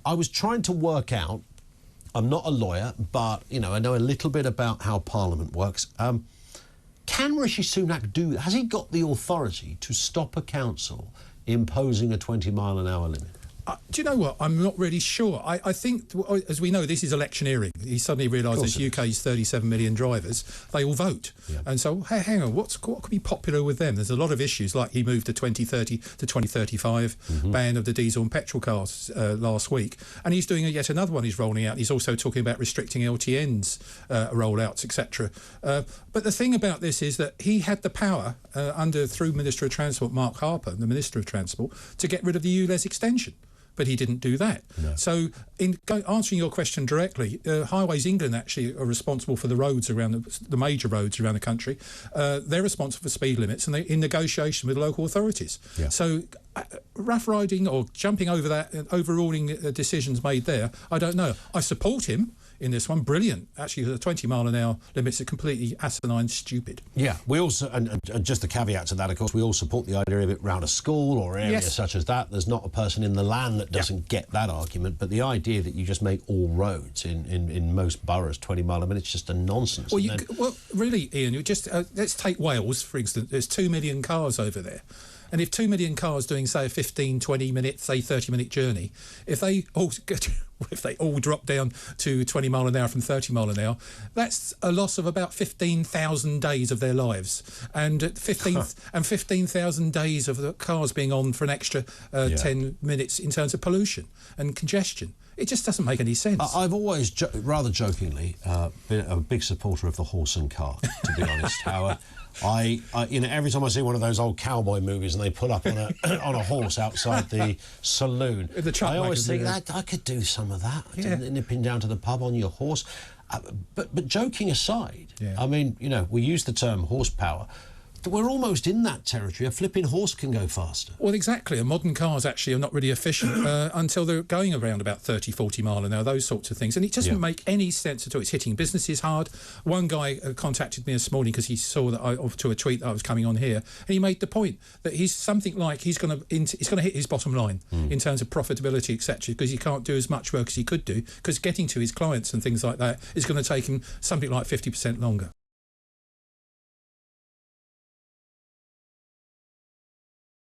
I was trying to work out, I'm not a lawyer, but, you know, I know a little bit about how Parliament works. Can Rishi Sunak has he got the authority to stop a council imposing a 20-mile-an-hour limit? Do you know what? I'm not really sure. I think, as we know, this is electioneering. He suddenly realised that UK's 37 million drivers, they all vote. Yeah. And so, hey, hang on, what could be popular with them? There's a lot of issues, like he moved to 2030 to 2035, ban of the diesel and petrol cars last week. And he's doing yet another one he's rolling out. He's also talking about restricting LTNs, rollouts, etc. But the thing about this is that he had the power, through Minister of Transport, Mark Harper, the Minister of Transport, to get rid of the ULEZ extension. But he didn't do that. No. So, answering your question directly, Highways England actually are responsible for the roads around the major roads around the country. They're responsible for speed limits, and they're in negotiation with local authorities. Yeah. So, rough riding or jumping over that, overruling decisions made there, I don't know. I support him in this one. Brilliant. Actually, the 20-mile-an-hour limits are completely asinine, stupid. Yeah, we also, and just a caveat to that, of course, we all support the idea of it round a school or area such as that. There's not a person in the land that doesn't get that argument, but the idea that you just make all roads in most boroughs 20-mile-a-minute, it's just a nonsense. Well, well really, Ian, let's take Wales, for instance. There's 2 million cars over there. And if 2 million cars doing, say, a 15, 20-minute, say, 30-minute journey, if they all drop down to 20 mile an hour from 30 mile an hour, that's a loss of about 15,000 days of their lives, and 15,000 days of the cars being on for an extra 10 minutes in terms of pollution and congestion. It just doesn't make any sense. I've always, rather jokingly, been a big supporter of the horse and cart, to be honest. How I you know, every time I see one of those old cowboy movies and they pull up on a horse outside the saloon, I always think that I could do some of that, nipping down to the pub on your horse. But joking aside, I mean, you know, we use the term horsepower. We're almost in that territory. A flipping horse can go faster. Well, exactly. And modern cars actually are not really efficient until they're going around about 30, 40 mile an hour, those sorts of things. And it doesn't make any sense at all. It's hitting businesses hard. One guy contacted me this morning because he saw that to a tweet that I was coming on here, and he made the point that he's something like he's going to hit his bottom line in terms of profitability, etc., because he can't do as much work as he could do, because getting to his clients and things like that is going to take him something like 50% longer.